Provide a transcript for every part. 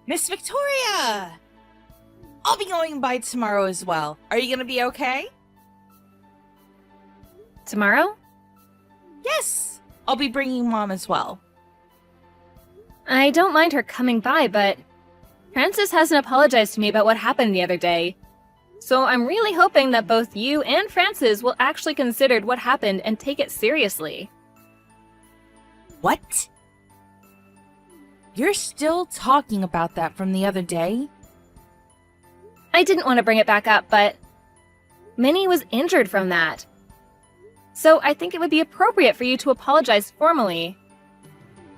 Miss Victoria! I'll be going by tomorrow as well. Are you gonna be okay? Tomorrow? Yes! I'll be bringing Mom as well. I don't mind her coming by, but Francis hasn't apologized to me about what happened the other day. So I'm really hoping that both you and Francis will actually consider what happened and take it seriously. What? You're still talking about that from the other day? I didn't want to bring it back up, but Minnie was injured from that. So I think it would be appropriate for you to apologize formally.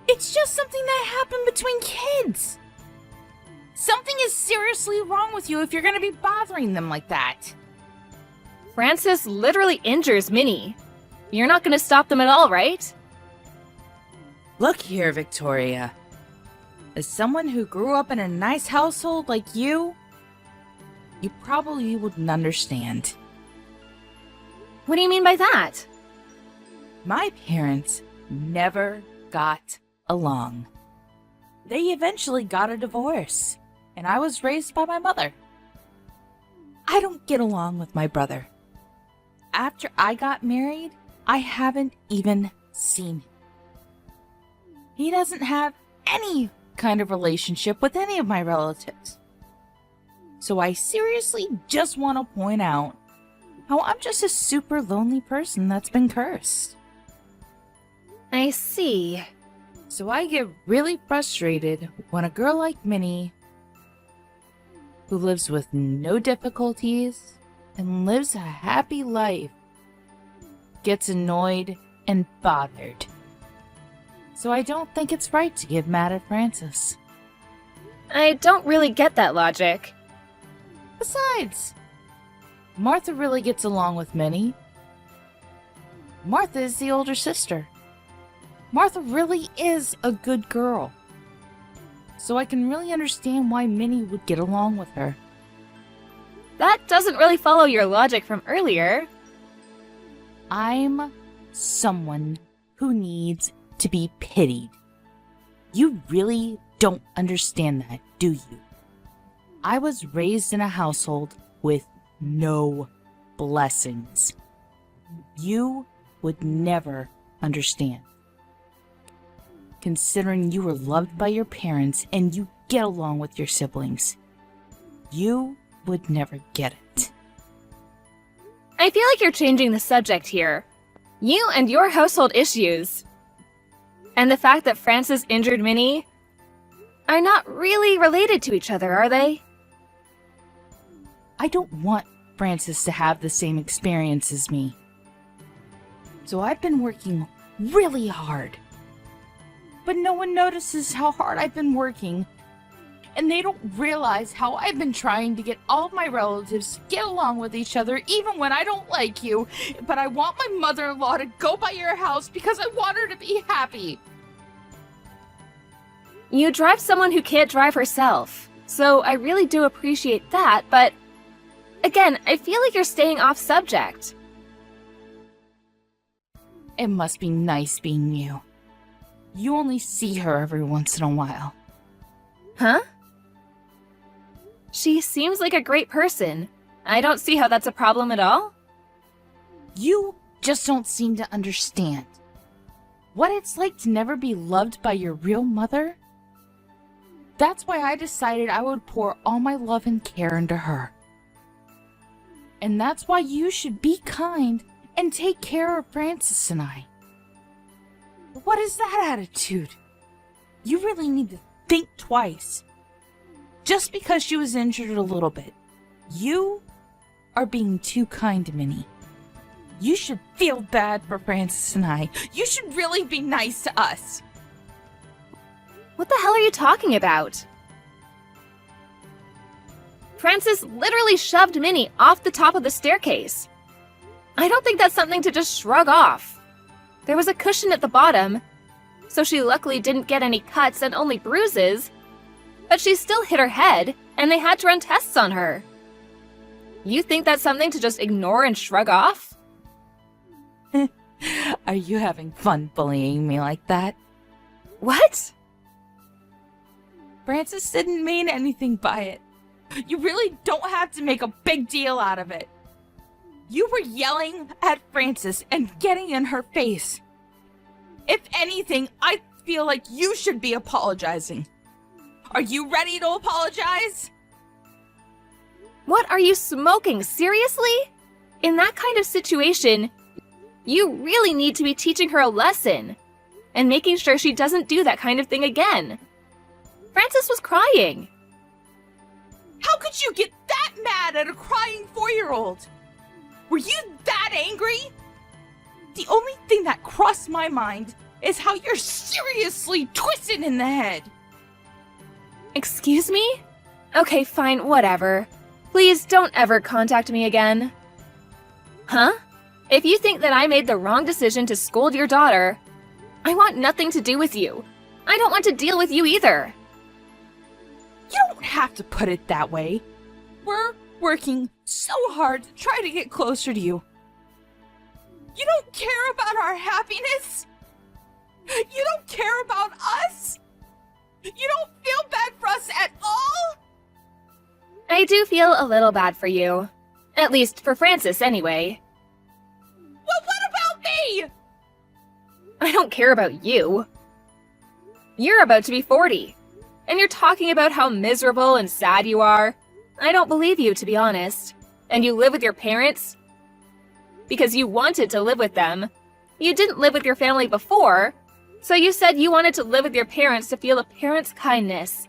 It's just something that happened between kids. Something is seriously wrong with you if you're gonna be bothering them like that. Francis literally injures Minnie. You're not going to stop them at all, right? Look here, Victoria. As someone who grew up in a nice household like you probably wouldn't understand. What do you mean by that? My parents never got along. They eventually got a divorce, and I was raised by my mother. I don't get along with my brother. After I got married, I haven't even seen him. He doesn't have any kind of relationship with any of my relatives. So I seriously just want to point out how I'm just a super lonely person that's been cursed. I see. So I get really frustrated when a girl like Minnie, who lives with no difficulties and lives a happy life, gets annoyed and bothered. So I don't think it's right to get mad at Francis. I don't really get that logic. Besides, Martha really gets along with Minnie. Martha is the older sister. Martha really is a good girl. So I can really understand why Minnie would get along with her. That doesn't really follow your logic from earlier. I'm someone who needs to be pitied. You really don't understand that, do you? I was raised in a household with no blessings. You would never understand. Considering you were loved by your parents and you get along with your siblings, you would never get it. I feel like you're changing the subject here. You and your household issues. And the fact that Francis injured Minnie are not really related to each other, are they? I don't want Francis to have the same experience as me. So I've been working really hard. But no one notices how hard I've been working. And they don't realize how I've been trying to get all of my relatives to get along with each other even when I don't like you. But I want my mother-in-law to go by your house because I want her to be happy. You drive someone who can't drive herself. So I really do appreciate that, but again, I feel like you're staying off subject. It must be nice being you. You only see her every once in a while. Huh? She seems like a great person. I don't see how that's a problem at all. You just don't seem to understand what it's like to never be loved by your real mother. That's why I decided I would pour all my love and care into her. And that's why you should be kind and take care of Francis and I. What is that attitude? You really need to think twice. Just because she was injured a little bit, you are being too kind to Minnie. You should feel bad for Francis and I. You should really be nice to us. What the hell are you talking about? Francis literally shoved Minnie off the top of the staircase. I don't think that's something to just shrug off. There was a cushion at the bottom, so she luckily didn't get any cuts and only bruises, but she still hit her head, and they had to run tests on her. You think that's something to just ignore and shrug off? Are you having fun bullying me like that? What? Francis didn't mean anything by it. You really don't have to make a big deal out of it. You were yelling at Francis and getting in her face. If anything, I feel like you should be apologizing. Are you ready to apologize? What are you smoking? Seriously? In that kind of situation, you really need to be teaching her a lesson and making sure she doesn't do that kind of thing again. Francis was crying. How could you get that mad at a crying 4-year-old? Were you that angry? The only thing that crossed my mind is how you're seriously twisted in the head. Excuse me? Okay, fine, whatever. Please don't ever contact me again. Huh? If you think that I made the wrong decision to scold your daughter, I want nothing to do with you. I don't want to deal with you either. You don't have to put it that way. We're working so hard to try to get closer to you. You don't care about our happiness? You don't care about us? You don't feel bad for us at all? I do feel a little bad for you. At least for Francis, anyway. Well, what about me? I don't care about you. You're about to be 40, and you're talking about how miserable and sad you are. I don't believe you, to be honest. And you live with your parents? Because you wanted to live with them. You didn't live with your family before, so you said you wanted to live with your parents to feel a parent's kindness.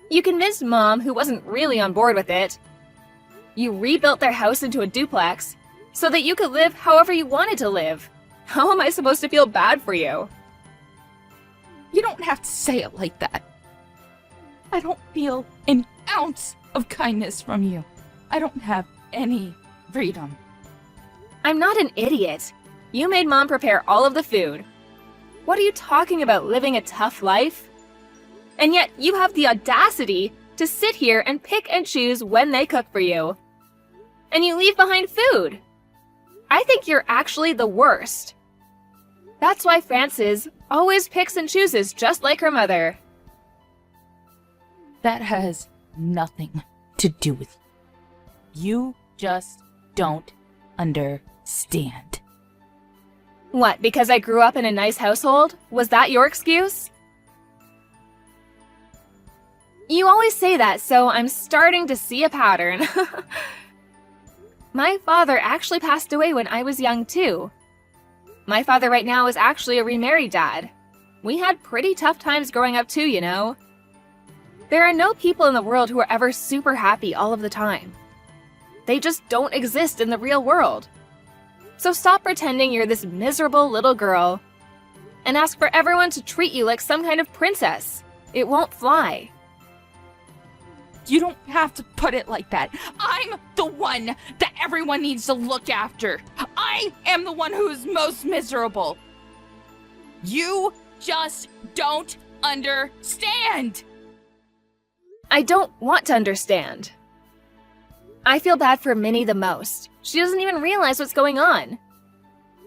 You convinced Mom, who wasn't really on board with it. You rebuilt their house into a duplex so that you could live however you wanted to live. How am I supposed to feel bad for you? You don't have to say it like that. I don't feel an ounce of kindness from you. I don't have any freedom. I'm not an idiot. You made Mom prepare all of the food. What are you talking about, living a tough life? And yet you have the audacity to sit here and pick and choose when they cook for you. And you leave behind food. I think you're actually the worst. That's why Frances always picks and chooses just like her mother. That has nothing to do with you. You just don't understand. What, because I grew up in a nice household? Was that your excuse? You always say that, so I'm starting to see a pattern. My father actually passed away when I was young, too. My father right now is actually a remarried dad. We had pretty tough times growing up, too, you know. There are no people in the world who are ever super happy all of the time. They just don't exist in the real world. So stop pretending you're this miserable little girl and ask for everyone to treat you like some kind of princess. It won't fly. You don't have to put it like that. I'm the one that everyone needs to look after. I am the one who is most miserable. You just don't understand. I don't want to understand. I feel bad for Minnie the most. She doesn't even realize what's going on.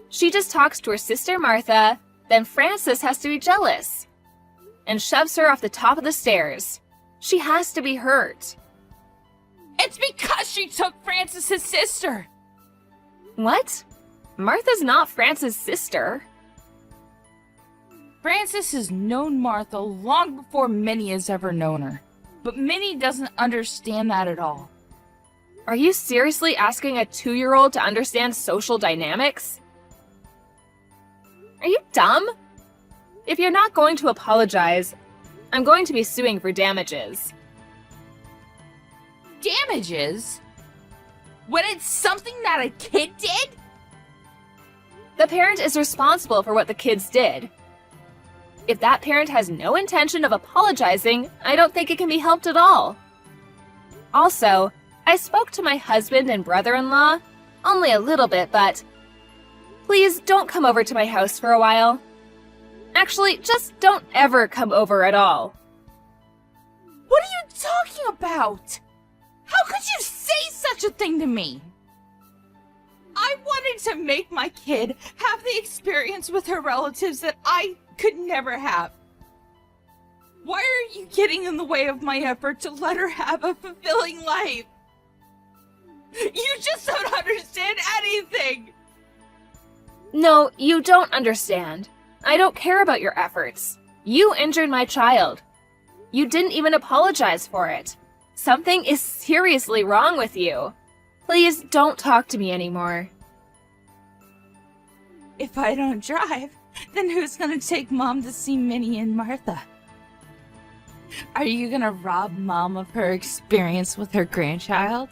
She just talks to her sister Martha, then Frances has to be jealous and shoves her off the top of the stairs. She has to be hurt. It's because she took Francis's sister. What? Martha's not Frances' sister. Frances has known Martha long before Minnie has ever known her. But Minnie doesn't understand that at all. Are you seriously asking a 2-year-old to understand social dynamics? Are you dumb? If you're not going to apologize, I'm going to be suing for damages. Damages? When it's something that a kid did? The parent is responsible for what the kids did. If that parent has no intention of apologizing, I don't think it can be helped at all. Also, I spoke to my husband and brother-in-law, only a little bit, but please don't come over to my house for a while. Actually, just don't ever come over at all. What are you talking about? How could you say such a thing to me? I wanted to make my kid have the experience with her relatives that I could never have. Why are you getting in the way of my effort to let her have a fulfilling life? You just don't understand anything! No, you don't understand. I don't care about your efforts. You injured my child. You didn't even apologize for it. Something is seriously wrong with you. Please don't talk to me anymore. If I don't drive, then who's gonna take Mom to see Minnie and Martha? Are you gonna rob Mom of her experience with her grandchild?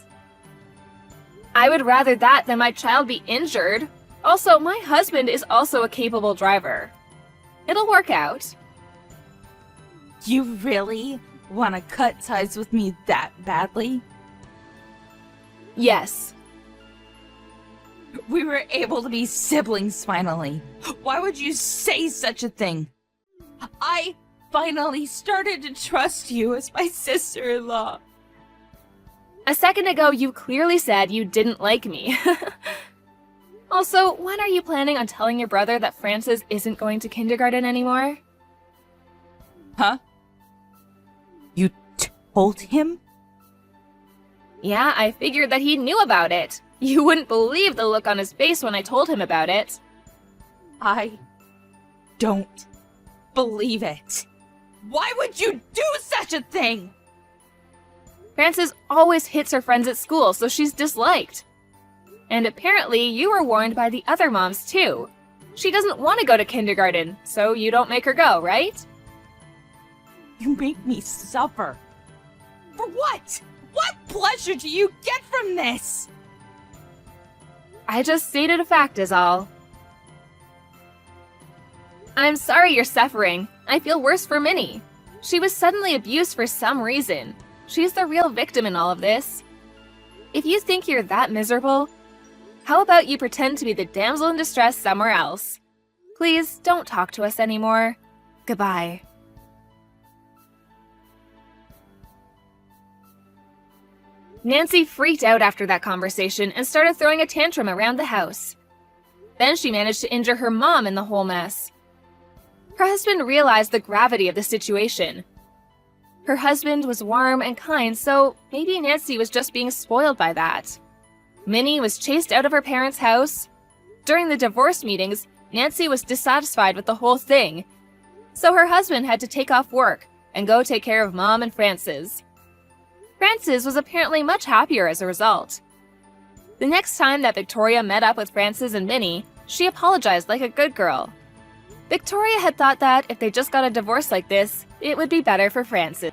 I would rather that than my child be injured. Also, my husband is also a capable driver. It'll work out. You really want to cut ties with me that badly? Yes. We were able to be siblings finally. Why would you say such a thing? I finally started to trust you as my sister-in-law. A second ago, you clearly said you didn't like me. Also, when are you planning on telling your brother that Francis isn't going to kindergarten anymore? Huh? You told him? Yeah, I figured that he knew about it. You wouldn't believe the look on his face when I told him about it. I don't believe it. Why would you do such a thing? Frances always hits her friends at school, so she's disliked. And apparently you were warned by the other moms too. She doesn't want to go to kindergarten, so you don't make her go, right? You make me suffer. For what? What pleasure do you get from this? I just stated a fact is all. I'm sorry you're suffering. I feel worse for Minnie. She was suddenly abused for some reason. She's the real victim in all of this. If you think you're that miserable, how about you pretend to be the damsel in distress somewhere else? Please don't talk to us anymore. Goodbye. Nancy freaked out after that conversation and started throwing a tantrum around the house. Then she managed to injure her mom in the whole mess. Her husband realized the gravity of the situation. Her husband was warm and kind, so maybe Nancy was just being spoiled by that. Minnie was chased out of her parents' house. During the divorce meetings, Nancy was dissatisfied with the whole thing, so her husband had to take off work and go take care of Mom and Frances. Frances was apparently much happier as a result. The next time that Victoria met up with Frances and Minnie, she apologized like a good girl. Victoria had thought that if they just got a divorce like this, it would be better for Frances.